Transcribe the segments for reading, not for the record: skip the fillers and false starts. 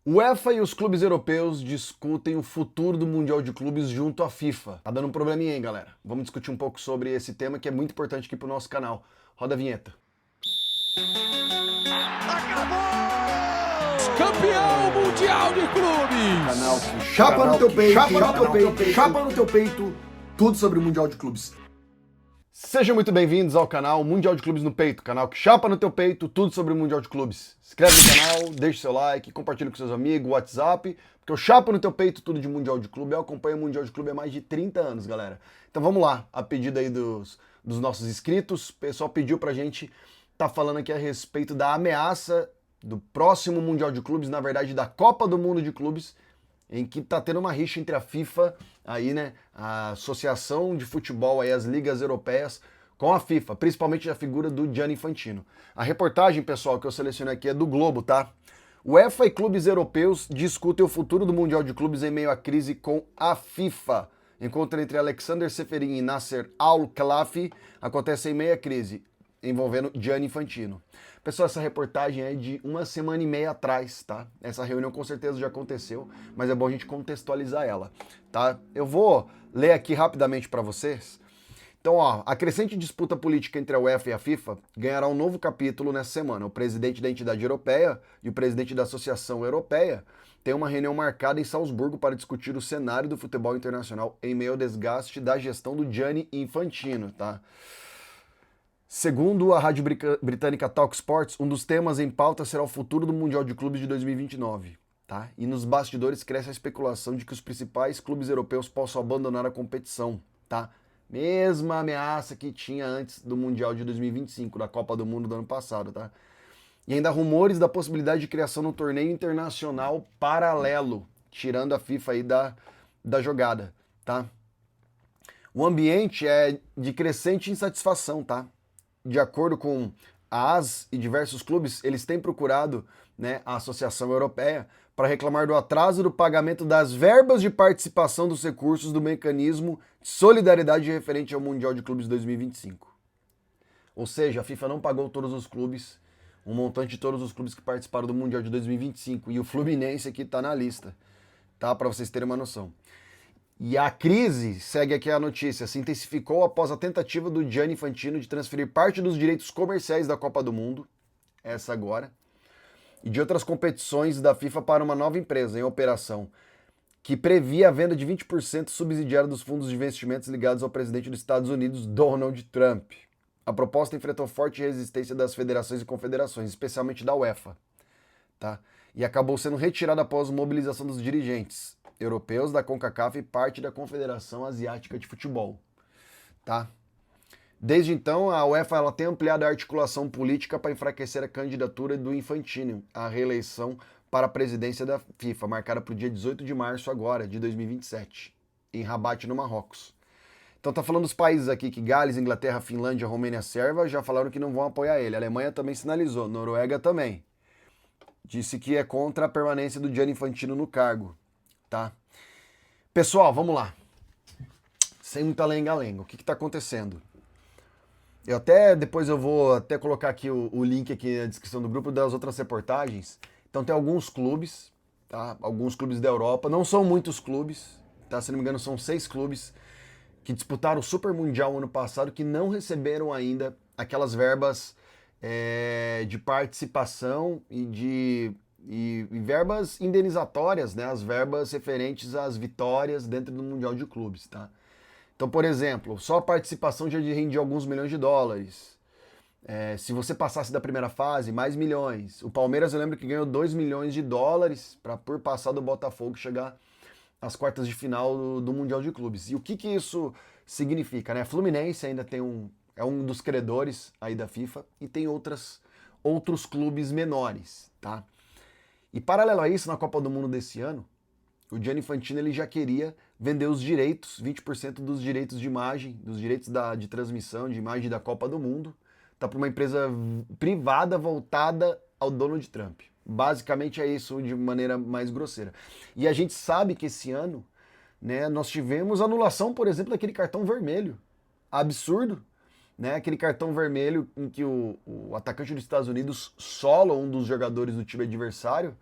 UEFA e os clubes europeus discutem o futuro do Mundial de Clubes junto à FIFA. Tá dando um probleminha, hein, galera? Vamos discutir um pouco sobre esse tema que é muito importante aqui pro nosso canal. Roda a vinheta. Campeão mundial de clubes! Canal que chapa no teu peito, chapa no teu peito, tudo sobre o Mundial de Clubes. Sejam muito bem-vindos ao canal Mundial de Clubes no Peito, canal que chapa no teu peito, tudo sobre o Mundial de Clubes. Se inscreve no canal, deixa seu like, compartilha com seus amigos, WhatsApp, porque eu chapo no teu peito tudo de Mundial de Clube. Eu acompanho o Mundial de Clube há mais de 30 anos, galera. Então vamos lá, a pedido aí dos nossos inscritos, o pessoal pediu pra gente tá falando aqui a respeito da ameaça do próximo Mundial de Clubes, na verdade da Copa do Mundo de Clubes, em que tá tendo uma rixa entre a FIFA, aí, né, a Associação de Futebol, aí, as ligas europeias, com a FIFA, principalmente a figura do Gianni Infantino. A reportagem, pessoal, que eu selecionei aqui é do Globo, tá? UEFA e clubes europeus discutem o futuro do Mundial de Clubes em meio à crise com a FIFA. Encontro entre Alexander Ceferin e Nasser Al-Khelaifi acontece em meio à crise, envolvendo Gianni Infantino. Pessoal, essa reportagem é de uma semana e meia atrás, tá? Essa reunião com certeza já aconteceu, mas é bom a gente contextualizar ela, tá? Eu vou ler aqui rapidamente para vocês. Então, ó, a crescente disputa política entre a UEFA e a FIFA ganhará um novo capítulo nessa semana. O presidente da entidade europeia e o presidente da Associação Europeia têm uma reunião marcada em Salzburgo para discutir o cenário do futebol internacional em meio ao desgaste da gestão do Gianni Infantino, tá? Segundo a rádio britânica Talk Sports, um dos temas em pauta será o futuro do Mundial de Clubes de 2029. Tá? E nos bastidores cresce a especulação de que os principais clubes europeus possam abandonar a competição. Tá? Mesma ameaça que tinha antes do Mundial de 2025, da Copa do Mundo do ano passado. Tá? E ainda há rumores da possibilidade de criação de um torneio internacional paralelo, tirando a FIFA aí da jogada. Tá? O ambiente é de crescente insatisfação, tá? De acordo com a AS e diversos clubes, eles têm procurado, né, a Associação Europeia para reclamar do atraso do pagamento das verbas de participação dos recursos do mecanismo de solidariedade referente ao Mundial de Clubes 2025. Ou seja, a FIFA não pagou todos os clubes, um montante de todos os clubes que participaram do Mundial de 2025, e o Fluminense aqui está na lista, tá? Para vocês terem uma noção. E a crise, segue aqui a notícia, se intensificou após a tentativa do Gianni Infantino de transferir parte dos direitos comerciais da Copa do Mundo, essa agora, e de outras competições da FIFA para uma nova empresa em operação, que previa a venda de 20% subsidiária dos fundos de investimentos ligados ao presidente dos Estados Unidos, Donald Trump. A proposta enfrentou forte resistência das federações e confederações, especialmente da UEFA, tá? E acabou sendo retirada após mobilização dos dirigentes europeus da CONCACAF e parte da Confederação Asiática de Futebol, tá? Desde então, a UEFA ela tem ampliado a articulação política para enfraquecer a candidatura do Infantino à reeleição para a presidência da FIFA, marcada para o dia 18 de março agora, de 2027, em Rabat, no Marrocos. Então tá falando dos países aqui que Gales, Inglaterra, Finlândia, Romênia, Sérvia já falaram que não vão apoiar ele. A Alemanha também sinalizou, Noruega também. Disse que é contra a permanência do Gianni Infantino no cargo. Tá? Pessoal, vamos lá. Sem muita lenga-lenga, o que está acontecendo? Depois eu vou até colocar aqui o link aqui na descrição do grupo das outras reportagens. Então tem alguns clubes, tá? Alguns clubes da Europa, não são muitos clubes, tá? Se não me engano são 6 clubes que disputaram o Super Mundial ano passado que não receberam ainda aquelas verbas de participação e verbas indenizatórias, né, as verbas referentes às vitórias dentro do Mundial de Clubes, tá? Então, por exemplo, só a participação já rende alguns milhões de dólares. Se você passasse da primeira fase, mais milhões. O Palmeiras, eu lembro que ganhou 2 milhões de dólares por passar do Botafogo e chegar às quartas de final do Mundial de Clubes. E o que isso significa, né? Fluminense ainda é um dos credores aí da FIFA e tem outros clubes menores, tá? E paralelo a isso, na Copa do Mundo desse ano, o Gianni Infantino ele já queria vender os direitos, 20% dos direitos de imagem, dos direitos de transmissão de imagem da Copa do Mundo, tá para uma empresa privada voltada ao Donald Trump. Basicamente é isso de maneira mais grosseira. E a gente sabe que esse ano, né, nós tivemos anulação, por exemplo, daquele cartão vermelho. Absurdo. Né, aquele cartão vermelho em que o atacante dos Estados Unidos sola um dos jogadores do time adversário,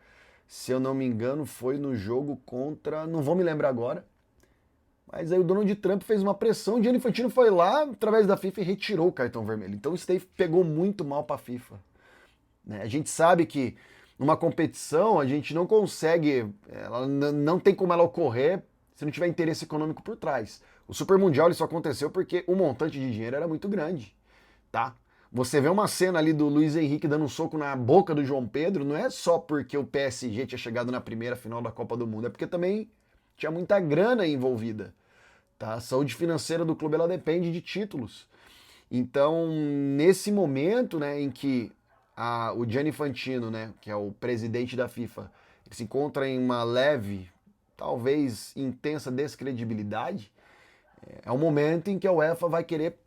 se eu não me engano, foi no jogo contra... Não vou me lembrar agora. Mas aí o Donald Trump fez uma pressão, o Gianni Infantino foi lá, através da FIFA, e retirou o cartão vermelho. Então isso daí pegou muito mal para a FIFA. Né? A gente sabe que numa competição a gente não consegue, ela não tem como ela ocorrer se não tiver interesse econômico por trás. O Super Mundial isso aconteceu porque o montante de dinheiro era muito grande, tá? Você vê uma cena ali do Luiz Henrique dando um soco na boca do João Pedro, não é só porque o PSG tinha chegado na primeira final da Copa do Mundo, é porque também tinha muita grana envolvida. Tá? A saúde financeira do clube ela depende de títulos. Então, nesse momento, né, em que o Gianni Infantino, né, que é o presidente da FIFA, ele se encontra em uma leve, talvez intensa descredibilidade, é um momento em que a UEFA vai querer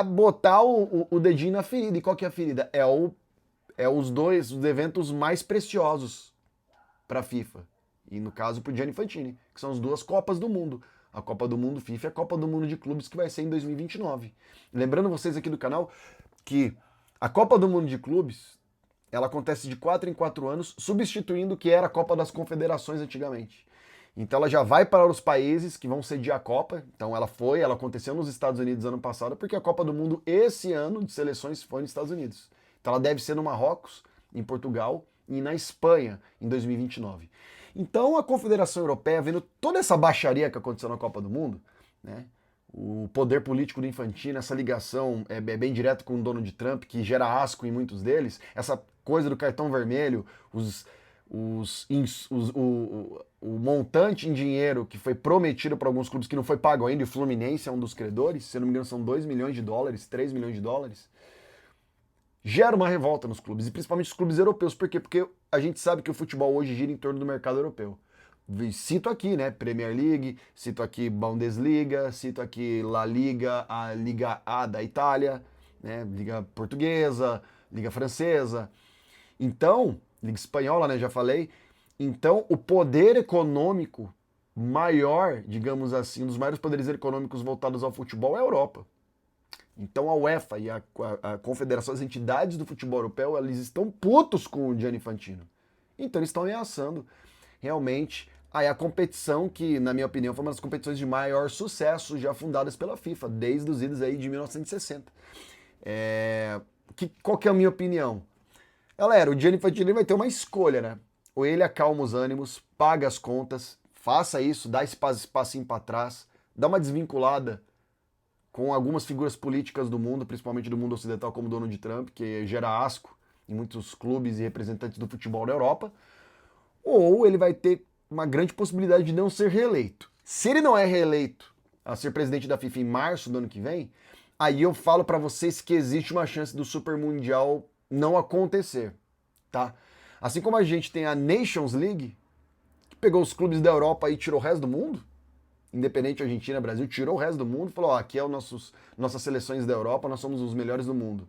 botar o dedinho na ferida. E qual que é a ferida? É os eventos mais preciosos para a FIFA. E no caso para o Gianni Infantino, que são as duas Copas do Mundo. A Copa do Mundo FIFA e a Copa do Mundo de Clubes, que vai ser em 2029. Lembrando vocês aqui do canal que a Copa do Mundo de Clubes, ela acontece de 4 em 4 anos, substituindo o que era a Copa das Confederações antigamente. Então ela já vai para os países que vão sediar a Copa. Então ela aconteceu nos Estados Unidos ano passado, porque a Copa do Mundo esse ano de seleções foi nos Estados Unidos. Então ela deve ser no Marrocos, em Portugal e na Espanha em 2029. Então a Confederação Europeia, vendo toda essa baixaria que aconteceu na Copa do Mundo, né, o poder político do Infantino, essa ligação é bem direto com o Donald Trump, que gera asco em muitos deles, essa coisa do cartão vermelho, o montante em dinheiro que foi prometido para alguns clubes que não foi pago ainda, e o Fluminense é um dos credores, se eu não me engano são 2 milhões de dólares, 3 milhões de dólares, gera uma revolta nos clubes, e principalmente os clubes europeus. Por quê? Porque a gente sabe que o futebol hoje gira em torno do mercado europeu. Cito aqui, né, Premier League, cito aqui Bundesliga, cito aqui La Liga, a Liga A da Itália, né, Liga Portuguesa, Liga Francesa. Então, Liga Espanhola, né, já falei. Então, o poder econômico maior, digamos assim, um dos maiores poderes econômicos voltados ao futebol é a Europa. Então a UEFA e a Confederação, as entidades do futebol europeu, eles estão putos com o Gianni Infantino. Então eles estão ameaçando realmente a competição que, na minha opinião, foi uma das competições de maior sucesso já fundadas pela FIFA, desde os idos aí de 1960. Qual que é a minha opinião? Galera, o Gianni Infantino vai ter uma escolha, né? Ou ele acalma os ânimos, paga as contas, faça isso, dá esse passinho para trás, dá uma desvinculada com algumas figuras políticas do mundo, principalmente do mundo ocidental, como Donald Trump, que gera asco em muitos clubes e representantes do futebol da Europa, ou ele vai ter uma grande possibilidade de não ser reeleito. Se ele não é reeleito a ser presidente da FIFA em março do ano que vem, aí eu falo para vocês que existe uma chance do Super Mundial não acontecer, tá? Assim como a gente tem a Nations League, que pegou os clubes da Europa e tirou o resto do mundo, independente Argentina, Brasil, tirou o resto do mundo e falou, aqui é nossas seleções da Europa, nós somos os melhores do mundo.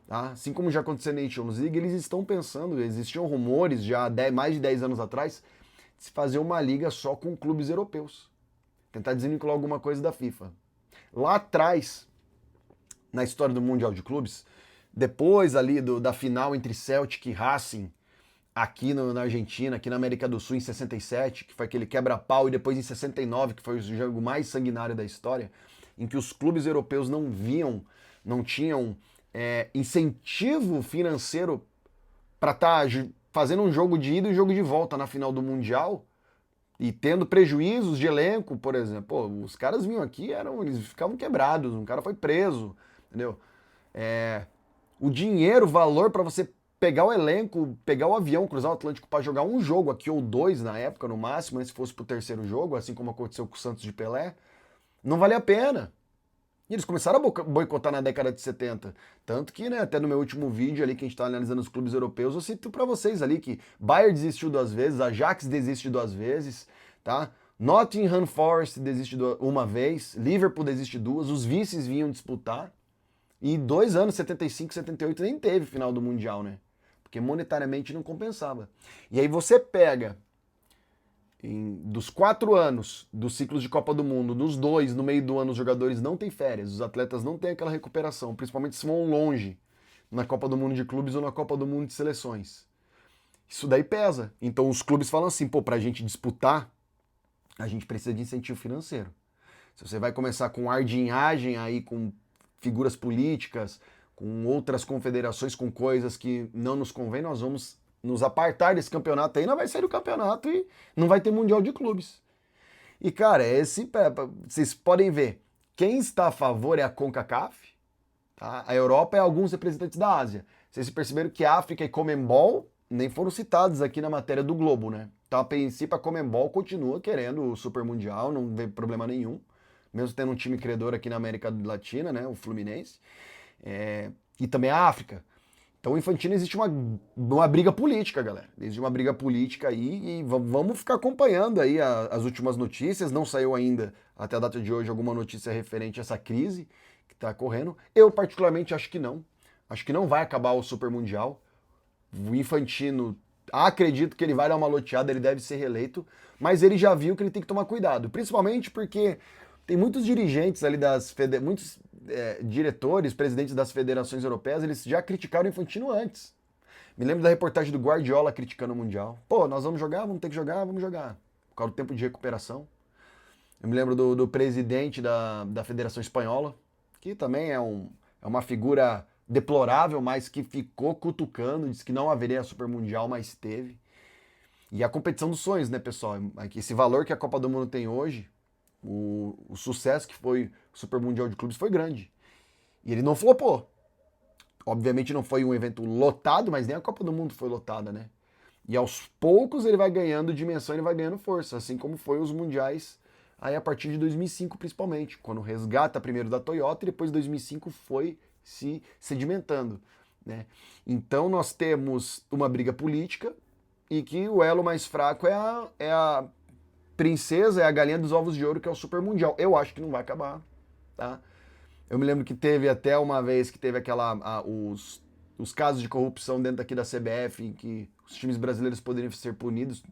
Tá? Assim como já aconteceu na Nations League, eles estão pensando, existiam rumores já mais de 10 anos atrás, de se fazer uma liga só com clubes europeus. Tentar desvincular alguma coisa da FIFA. Lá atrás, na história do Mundial de Clubes, depois ali da final entre Celtic e Racing, aqui na Argentina, aqui na América do Sul em 67, que foi aquele quebra-pau, e depois em 69, que foi o jogo mais sanguinário da história, em que os clubes europeus não tinham incentivo financeiro para estar fazendo um jogo de ida e um jogo de volta na final do Mundial, e tendo prejuízos de elenco, por exemplo. Pô, os caras vinham aqui, eles ficavam quebrados, um cara foi preso, entendeu? O dinheiro, o valor para você pegar o elenco, pegar o avião, cruzar o Atlântico para jogar um jogo aqui, ou 2 na época, no máximo, né, se fosse pro terceiro jogo, assim como aconteceu com o Santos de Pelé, não valia a pena. E eles começaram a boicotar na década de 70. Tanto que, né, até no meu último vídeo ali, que a gente tá analisando os clubes europeus, eu cito para vocês ali que Bayern desistiu 2 vezes, Ajax desiste 2 vezes, tá? Nottingham Forest desiste uma vez, Liverpool desiste 2, os vices vinham disputar. E 2 anos, 75, 78, nem teve final do Mundial, né? Porque monetariamente não compensava. E aí você pega, dos 4 anos dos ciclos de Copa do Mundo, dos 2, no meio do ano os jogadores não têm férias, os atletas não têm aquela recuperação, principalmente se vão longe na Copa do Mundo de Clubes ou na Copa do Mundo de Seleções. Isso daí pesa. Então os clubes falam assim, pô, pra gente disputar, a gente precisa de incentivo financeiro. Se você vai começar com ardinhagem aí, com figuras políticas, com outras confederações, com coisas que não nos convém, nós vamos nos apartar desse campeonato aí, não vai sair do campeonato e não vai ter Mundial de Clubes. E, cara, vocês podem ver, quem está a favor é a CONCACAF, tá? A Europa é alguns representantes da Ásia. Vocês perceberam que a África e Conmebol nem foram citados aqui na matéria do Globo, né? Então, a princípio, a Conmebol continua querendo o Super Mundial, não vê problema nenhum, mesmo tendo um time credor aqui na América Latina, né? O Fluminense. E também a África. Então, o Infantino existe uma briga política, galera. Existe uma briga política aí e vamos ficar acompanhando aí as últimas notícias. Não saiu ainda, até a data de hoje, alguma notícia referente a essa crise que está correndo. Eu, particularmente, acho que não. Acho que não vai acabar o Super Mundial. O Infantino, acredito que ele vai dar uma loteada, ele deve ser reeleito, mas ele já viu que ele tem que tomar cuidado. Principalmente porque tem muitos dirigentes ali muitos diretores, presidentes das federações europeias, eles já criticaram o Infantino antes. Me lembro da reportagem do Guardiola criticando o Mundial. Pô, nós vamos jogar, vamos ter que jogar, vamos jogar. Por causa do tempo de recuperação. Eu me lembro do presidente da Federação Espanhola, que também é uma figura deplorável, mas que ficou cutucando, disse que não haveria Super Mundial, mas teve. E a competição dos sonhos, né, pessoal? Esse valor que a Copa do Mundo tem hoje, o sucesso que foi o Super Mundial de Clubes foi grande. E ele não flopou. Obviamente não foi um evento lotado, mas nem a Copa do Mundo foi lotada, né? E aos poucos ele vai ganhando dimensão, ele vai ganhando força, assim como foi os mundiais aí a partir de 2005 principalmente, quando resgata primeiro da Toyota e depois 2005 foi se sedimentando, né? Então nós temos uma briga política e que o elo mais fraco é a princesa, é a galinha dos ovos de ouro, que é o Super Mundial. Eu acho que não vai acabar, tá? Eu me lembro que teve até uma vez que teve os casos de corrupção dentro aqui da CBF, em que os times brasileiros poderiam ser punidos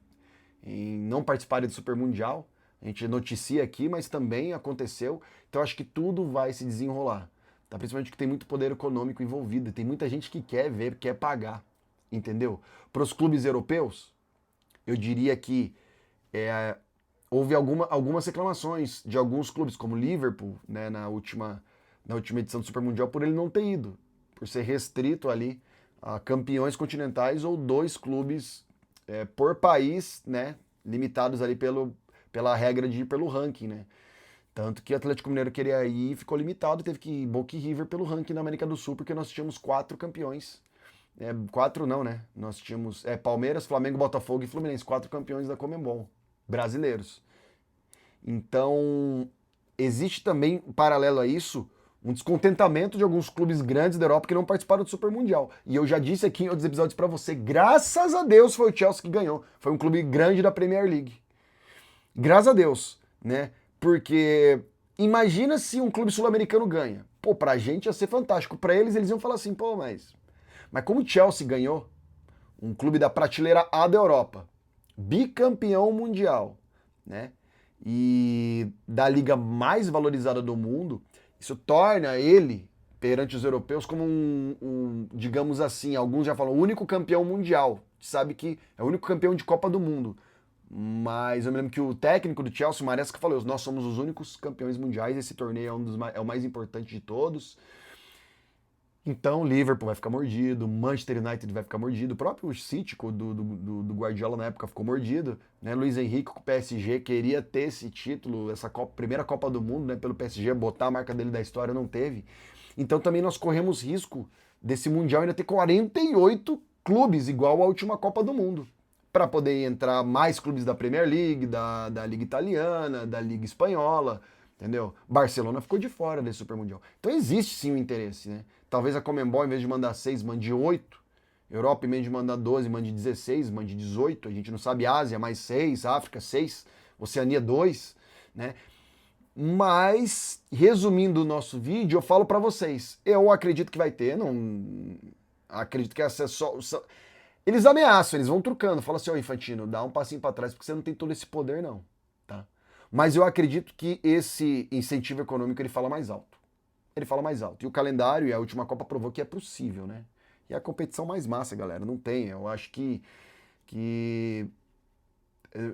em não participarem do Super Mundial. A gente noticia aqui, mas também aconteceu. Então acho que tudo vai se desenrolar. Tá? Principalmente que tem muito poder econômico envolvido. Tem muita gente que quer ver, quer pagar. Entendeu? Para os clubes europeus, eu diria que houve algumas reclamações de alguns clubes, como o Liverpool, né, na última edição do Super Mundial, por ele não ter ido, por ser restrito ali a campeões continentais ou 2 clubes por país, né, limitados ali pela regra de ir pelo ranking, né. Tanto que o Atlético Mineiro queria ir e ficou limitado, teve que ir Boca e River pelo ranking da América do Sul, porque nós tínhamos 4 campeões. 4 não, né? Nós tínhamos Palmeiras, Flamengo, Botafogo e Fluminense, 4 campeões da Conmebol, brasileiros. Então, existe também, paralelo a isso, um descontentamento de alguns clubes grandes da Europa que não participaram do Super Mundial. E eu já disse aqui em outros episódios pra você, graças a Deus foi o Chelsea que ganhou. Foi um clube grande da Premier League. Graças a Deus, né? Porque imagina se um clube sul-americano ganha. Pô, pra gente ia ser fantástico. Pra eles iam falar assim, pô, mas como o Chelsea ganhou, um clube da prateleira A da Europa, bicampeão mundial, né? E da liga mais valorizada do mundo, isso torna ele, perante os europeus, como digamos assim, alguns já falam, o único campeão mundial. Sabe que é o único campeão de Copa do Mundo. Mas eu me lembro que o técnico do Chelsea, o Maresca, falou, nós somos os únicos campeões mundiais, esse torneio é o mais importante de todos. Então o Liverpool vai ficar mordido, o Manchester United vai ficar mordido, o próprio City do Guardiola na época ficou mordido, né? Luiz Henrique com o PSG queria ter esse título, essa primeira Copa do Mundo, né, pelo PSG, botar a marca dele da história, não teve. Então também nós corremos risco desse Mundial ainda ter 48 clubes, igual à última Copa do Mundo, para poder entrar mais clubes da Premier League, da Liga Italiana, da Liga Espanhola, entendeu? Barcelona ficou de fora desse Super Mundial. Então existe sim o interesse, né? Talvez a Conmebol, em vez de mandar 6, mande 8. Europa, em vez de mandar 12, mande 16, mande 18. A gente não sabe. Ásia, mais 6. África, 6. Oceania, 2. Né? Mas, resumindo o nosso vídeo, eu falo pra vocês. Eu acredito que vai ter. Não acredito que essa é só... Eles ameaçam, eles vão trucando. Fala assim, Infantino, dá um passinho pra trás, porque você não tem todo esse poder, não. Tá? Mas eu acredito que esse incentivo econômico, ele fala mais alto. Ele fala mais alto. E o calendário e a última Copa provou que é possível, né? E a competição mais massa, galera, não tem. Eu acho que que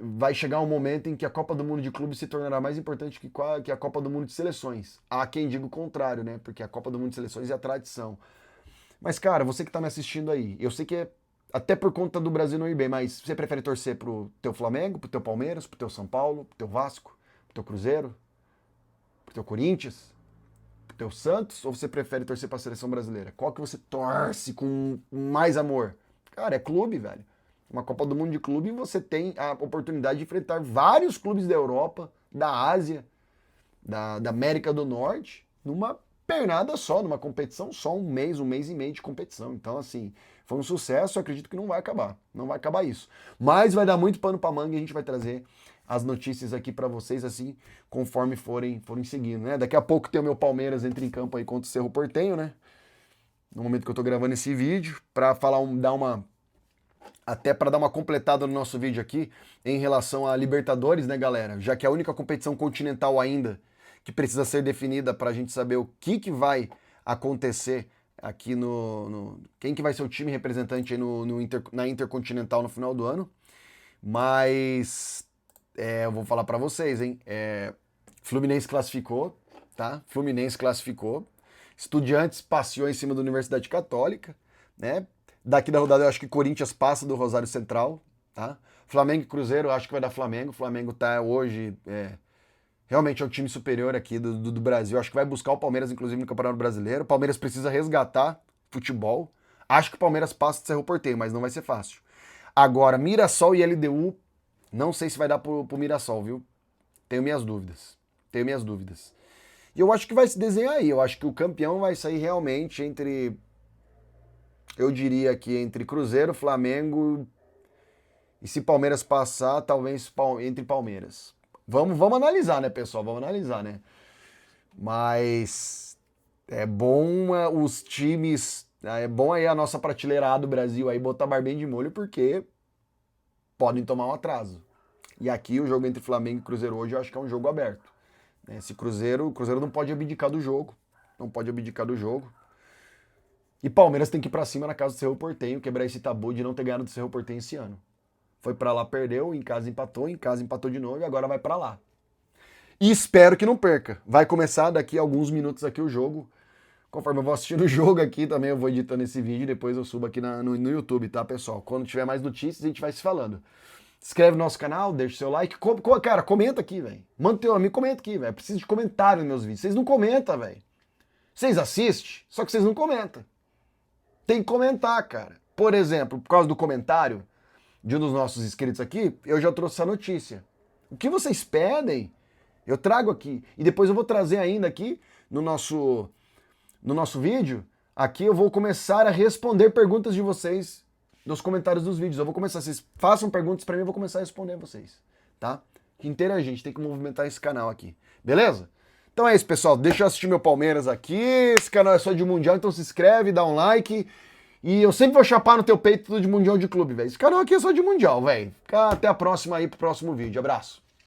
vai chegar um momento em que a Copa do Mundo de Clubes se tornará mais importante que a Copa do Mundo de Seleções. Há quem diga o contrário, né? Porque a Copa do Mundo de Seleções é a tradição. Mas, cara, você que tá me assistindo aí, eu sei que é até por conta do Brasil não ir bem, mas você prefere torcer pro teu Flamengo, pro teu Palmeiras, pro teu São Paulo, pro teu Vasco, pro teu Cruzeiro, pro teu Corinthians, pro teu Santos, ou você prefere torcer pra seleção brasileira? Qual que você torce com mais amor? Cara, é clube, velho. Uma Copa do Mundo de clube, você tem a oportunidade de enfrentar vários clubes da Europa, da Ásia, da América do Norte, numa pernada só, numa competição só, um mês e meio de competição. Então, assim, foi um sucesso, eu acredito que não vai acabar. Não vai acabar isso. Mas vai dar muito pano pra manga e a gente vai trazer as notícias aqui pra vocês, assim, conforme forem seguindo, né? Daqui a pouco tem o meu Palmeiras entra em campo aí contra o Cerro Porteño, né? No momento que eu tô gravando esse vídeo, pra até para dar uma completada no nosso vídeo aqui em relação a Libertadores, né, galera? Já que é a única competição continental ainda que precisa ser definida para a gente saber o que vai acontecer aqui quem que vai ser o time representante aí na Intercontinental no final do ano. Mas eu vou falar para vocês, hein? Fluminense classificou, tá? Fluminense classificou. Estudiantes passeou em cima da Universidade Católica, né? Daqui da rodada eu acho que Corinthians passa do Rosário Central, tá? Flamengo e Cruzeiro eu acho que vai dar Flamengo. O Flamengo tá hoje, realmente é o time superior aqui do Brasil. Eu acho que vai buscar o Palmeiras, inclusive, no Campeonato Brasileiro. O Palmeiras precisa resgatar futebol. Acho que o Palmeiras passa do Cerro Porteño, mas não vai ser fácil. Agora, Mirassol e LDU, não sei se vai dar pro Mirassol, viu? Tenho minhas dúvidas. E eu acho que vai se desenhar aí. Eu acho que o campeão vai sair realmente eu diria que entre Cruzeiro, Flamengo e se Palmeiras passar, talvez entre Palmeiras. Vamos analisar, né, pessoal? Vamos analisar, né? Mas é bom os times, é bom aí a nossa prateleira do Brasil aí botar barbinha de molho porque podem tomar um atraso. E aqui o jogo entre Flamengo e Cruzeiro hoje eu acho que é um jogo aberto. Esse Cruzeiro não pode abdicar do jogo. E Palmeiras tem que ir pra cima na casa do Cerro Porteño, quebrar esse tabu de não ter ganhado do Cerro Porteño esse ano. Foi pra lá, perdeu, em casa empatou de novo e agora vai pra lá. E espero que não perca. Vai começar daqui a alguns minutos aqui o jogo. Conforme eu vou assistindo o jogo aqui, também eu vou editando esse vídeo e depois eu subo aqui no YouTube, tá, pessoal? Quando tiver mais notícias, a gente vai se falando. Se inscreve no nosso canal, deixa o seu like. Cara, comenta aqui, velho. Manda teu amigo, comenta aqui, velho. Preciso de comentário nos meus vídeos. Vocês não comentam, velho. Vocês assistem, só que vocês não comentam. Tem que comentar, cara. Por exemplo, por causa do comentário de um dos nossos inscritos aqui, eu já trouxe essa notícia. O que vocês pedem, eu trago aqui. E depois eu vou trazer ainda aqui no nosso vídeo. Aqui eu vou começar a responder perguntas de vocês nos comentários dos vídeos. Eu vou começar, vocês façam perguntas pra mim, eu vou começar a responder vocês, tá? Que interagir, a gente tem que movimentar esse canal aqui. Beleza? Então é isso, pessoal. Deixa eu assistir meu Palmeiras aqui. Esse canal é só de Mundial, então se inscreve, dá um like. E eu sempre vou chapar no teu peito tudo de Mundial de Clube, velho. Esse canal aqui é só de Mundial, velho. Até a próxima aí, pro próximo vídeo. Abraço.